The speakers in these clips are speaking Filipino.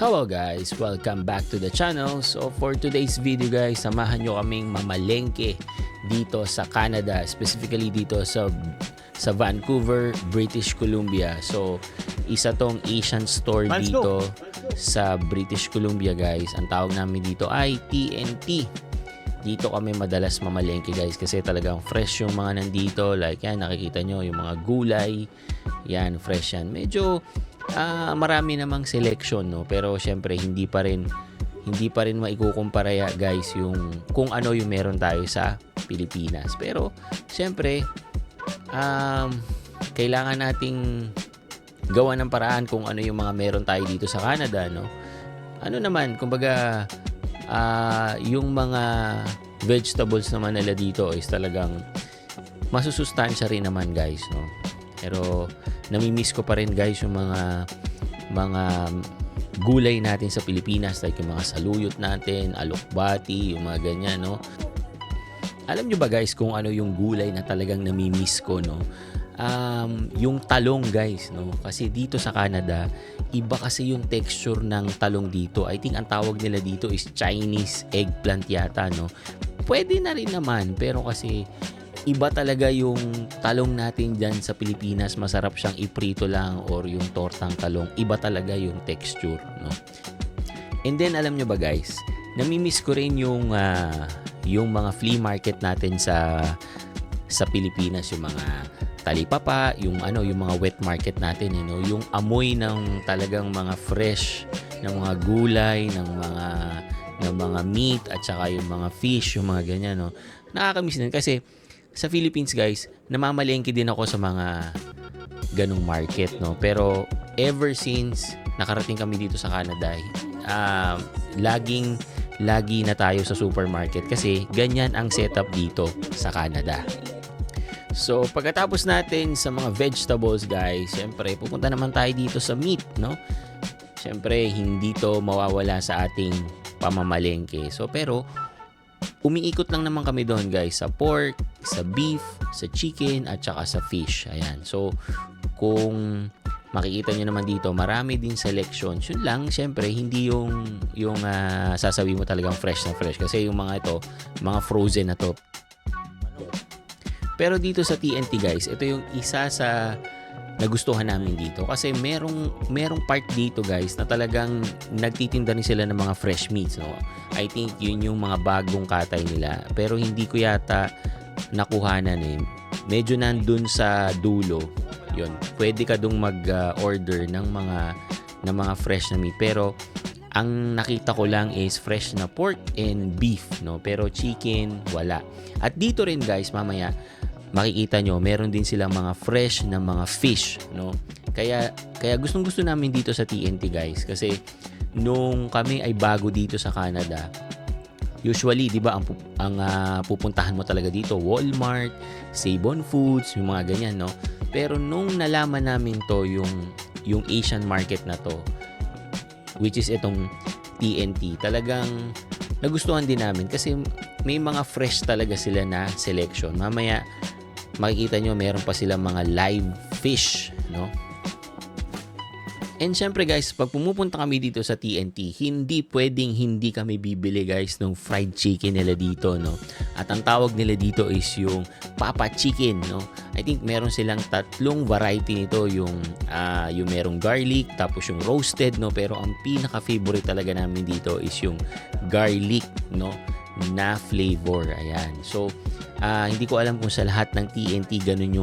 Hello guys, welcome back to the channel. So for today's video guys, samahan nyo kaming mamalengke dito sa Canada, specifically dito sa Vancouver, British Columbia. So isa tong Asian store dito sa British Columbia guys. Ang tawag namin dito ay TNT. Dito kami madalas mamalengke guys kasi talagang fresh yung mga nandito. Like yan, nakikita nyo yung mga gulay. Yan, fresh yan. Medyo marami namang selection, no, pero syempre hindi pa rin maikukumpara guys yung kung ano yung meron tayo sa Pilipinas. Pero syempre kailangan nating gawa ng paraan kung ano yung mga meron tayo dito sa Canada, no. Ano naman, kumbaga yung mga vegetables naman nila dito is talagang masusustansya rin naman guys, no. Pero namimiss ko pa rin guys yung mga gulay natin sa Pilipinas, like yung mga saluyot natin, alokbati, yung mga ganyan, no. Alam nyo ba guys kung ano yung gulay na talagang namimiss ko, no? Yung talong guys, no. Kasi dito sa Canada, iba kasi yung texture ng talong dito. I think ang tawag nila dito is Chinese eggplant yata, no. Pwede na rin naman, pero kasi iba talaga yung talong natin dyan sa Pilipinas. Masarap siyang iprito lang or yung tortang talong. Iba talaga yung texture, no? And then, alam nyo ba guys, namimiss ko rin yung mga flea market natin sa Pilipinas. Yung mga talipapa, yung mga wet market natin, you know? Yung amoy ng talagang mga fresh, ng mga gulay, ng mga meat, at saka yung mga fish, yung mga ganyan, no? Nakakamiss din kasi sa Philippines guys, namamalengke din ako sa mga ganong market, no. Pero ever since nakarating kami dito sa Canada, lagi na tayo sa supermarket kasi ganyan ang setup dito sa Canada. So pagkatapos natin sa mga vegetables guys, syempre pupunta naman tayo dito sa meat, no. Syempre hindi to mawawala sa ating pamamalengke. So pero umiikot lang naman kami doon guys sa pork, sa beef, sa chicken, at saka sa fish. Ayan. So, kung makikita nyo naman dito, marami din selections. Yun lang, syempre, hindi yung sasabihin mo talagang fresh na fresh. Kasi yung mga ito, mga frozen na to. Pero dito sa TNT guys, ito yung isa sa nagustuhan namin dito. Kasi merong part dito guys na talagang nagtitinda rin sila ng mga fresh meats, no? I think yun yung mga bagong katay nila. Pero hindi ko yata nakuhanan eh. Medyo nandun sa dulo. Yun. Pwede ka dong mag-order ng mga fresh na meat. Pero ang nakita ko lang is fresh na pork and beef, no? Pero chicken, wala. At dito rin guys, mamaya makikita nyo, meron din silang mga fresh na mga fish, no? Kaya gustong-gusto namin dito sa TNT guys kasi nung kami ay bago dito sa Canada, usually, 'di ba, ang pupuntahan mo talaga dito Walmart, Save-On Foods, yung mga ganyan, no? Pero nung nalaman namin to, yung Asian market na to, which is itong TNT, talagang nagustuhan din namin kasi may mga fresh talaga sila na selection. Mamaya makikita nyo, meron pa silang mga live fish, no? And syempre guys, pag pumupunta kami dito sa TNT, hindi pwedeng hindi kami bibili guys ng fried chicken nila dito, no? At ang tawag nila dito is yung Papa Chicken, no? I think meron silang tatlong variety nito, yung merong garlic, tapos yung roasted, no? Pero ang pinaka-favorite talaga namin dito is yung garlic, no, na flavor. Ayan. So, hindi ko alam kung sa lahat ng TNT ganun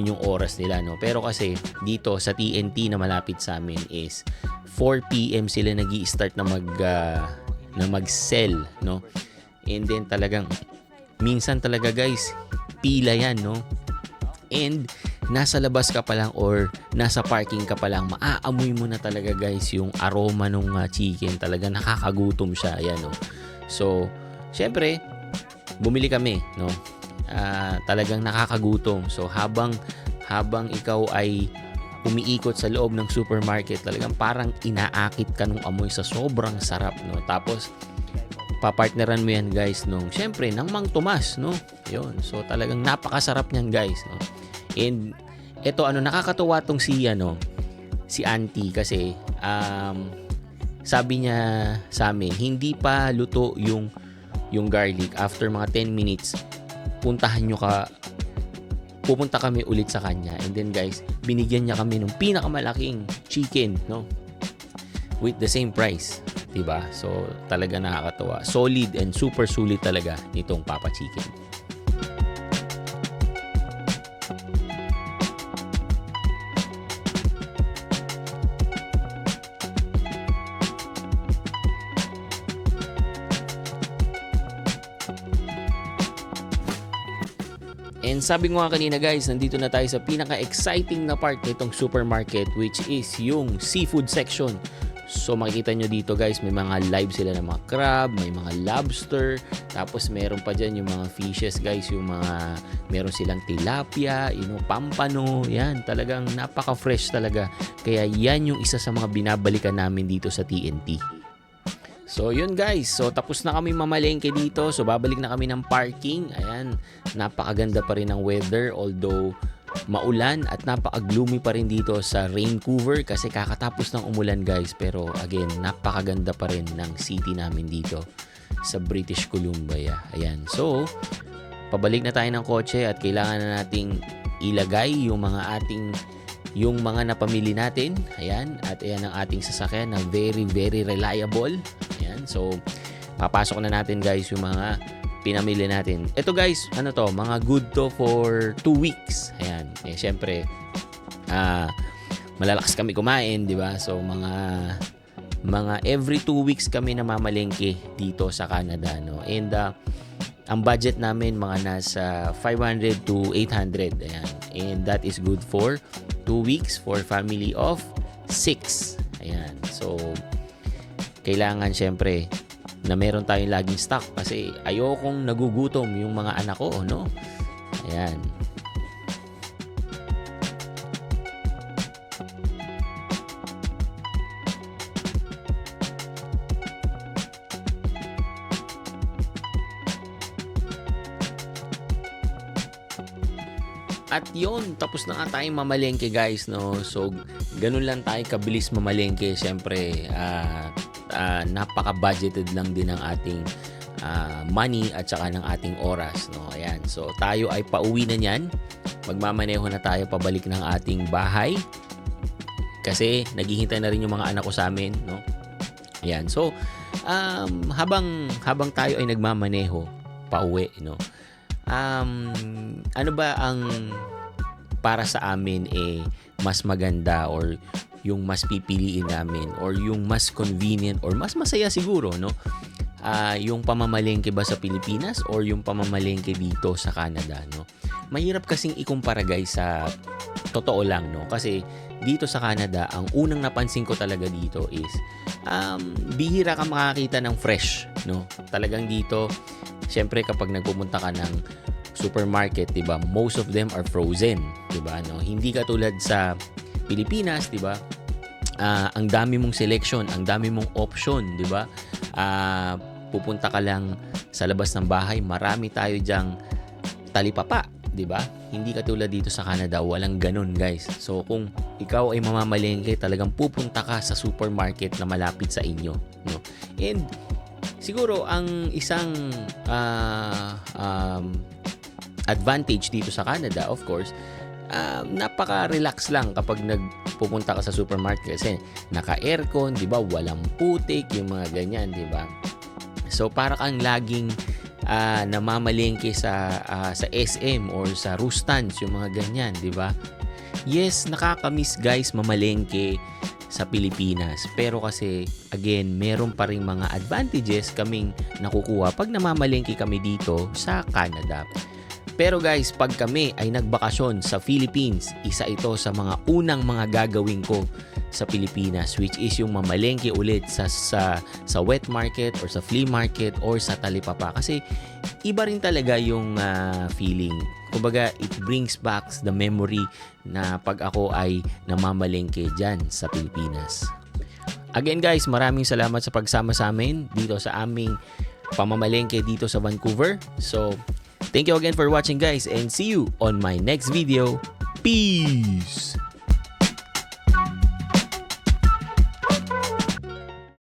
yung oras nila, no. Pero kasi dito sa TNT na malapit sa amin is 4 PM sila nag-i-start na mag-sell, no. And then talagang minsan talaga guys, pila yan, no. And nasa labas ka pa lang or nasa parking ka pa lang, maaamoy mo na talaga guys yung aroma ng chicken. Talaga nakakagutom siya, ayan, no. So, syempre, bumili kami, no. Talagang nakakagutom. So, habang ikaw ay umiikot sa loob ng supermarket, talagang parang inaakit ka nung amoy sa sobrang sarap, no. Tapos, papartneran mo yan guys nung, syempre, ng Mang Tomas, no. Yun. So, talagang napakasarap niyan guys, no. And, ito, nakakatuwa tong si auntie kasi, sabi niya sa amin, hindi pa luto yung garlic. After mga 10 minutes, pupunta kami ulit sa kanya. And then guys, binigyan niya kami ng pinakamalaking chicken, no? With the same price, 'di ba? So, talaga nakakatuwa. Solid and super sulit talaga nitong Papa Chicken. And sabi ko nga kanina guys, nandito na tayo sa pinaka-exciting na part nitong supermarket, which is yung seafood section. So makikita nyo dito guys, may mga live sila ng mga crab, may mga lobster, tapos meron pa dyan yung mga fishes guys, meron silang tilapia, pampano, yan, talagang napaka-fresh talaga. Kaya yan yung isa sa mga binabalikan namin dito sa TNT. So yun guys, so tapos na kami mamalengke dito, so babalik na kami ng parking. Ayan, napakaganda pa rin ng weather, although maulan at napaka-gloomy pa rin dito sa Vancouver kasi kakatapos ng umulan guys. Pero again, napakaganda pa rin ng city namin dito sa British Columbia. Ayan, so pabalik na tayo ng kotse at kailangan na nating ilagay yung mga napamili natin. Ayan, at ayan ang ating sasakyan na very very reliable. Ayan, so papasok na natin guys yung mga pinamili natin. Ito guys, mga good to for 2 weeks. Ayan, syempre malalakas kami kumain, di ba? So mga every 2 weeks kami namamalengke dito sa Canada, no? And ang budget namin mga nasa 500 to 800. Ayan, and that is good for 2 weeks for family of 6. Ayan. So, kailangan syempre na meron tayong laging stock kasi ayokong nagugutom yung mga anak ko, no? Ayan. At yun, tapos na nga tayong mamalengke guys, no? So, ganun lang tayo kabilis mamalengke. Siyempre, napaka-budgeted lang din ng ating money at saka ng ating oras, no? Ayan, so tayo ay pauwi na niyan. Magmamaneho na tayo pabalik ng ating bahay. Kasi naghihintay na rin yung mga anak ko sa amin, no? Ayan, so habang tayo ay nagmamaneho pauwi, no? Ano ba ang para sa amin mas maganda or yung mas pipiliin namin or yung mas convenient or mas masaya siguro, no? Yung pamamalengke ba sa Pilipinas or yung pamamalengke dito sa Canada, no? Mahirap kasing ikumpara guys sa totoo lang, no? Kasi dito sa Canada, ang unang napansin ko talaga dito is bihira ka makakita ng fresh, no? Talagang dito, syempre kapag nagpupunta ka ng supermarket, 'di ba? Most of them are frozen, 'di ba? No, hindi katulad sa Pilipinas, 'di ba? Ang dami mong selection, ang dami mong option, 'di ba? Pupunta ka lang sa labas ng bahay, marami tayo diyang talipapa, 'di ba? Hindi katulad dito sa Canada, walang ganun, guys. So kung ikaw ay mamamalengke, talagang pupunta ka sa supermarket na malapit sa inyo, no? And siguro ang isang advantage dito sa Canada, of course, napaka-relax lang kapag nagpupunta ka sa supermarket kasi naka-aircon, 'di ba? Walang putik, yung mga ganyan, 'di ba? So para kang laging namamalengke sa SM or sa Rustans, yung mga ganyan, 'di ba? Yes, nakaka-miss guys mamalengke sa Pilipinas. Pero kasi again, meron pa ring mga advantages kaming nakukuha pag namamalengke kami dito sa Canada. Pero guys, pag kami ay nagbakasyon sa Philippines, isa ito sa mga unang mga gagawin ko sa Pilipinas, which is yung mamalengke ulit sa wet market or sa flea market or sa talipapa. Kasi iba rin talaga yung feeling. Kumbaga, it brings back the memory na pag ako ay namamalengke dyan sa Pilipinas. Again guys, maraming salamat sa pagsama sa amin dito sa aming pamamalengke dito sa Vancouver. So, thank you again for watching guys and see you on my next video. Peace!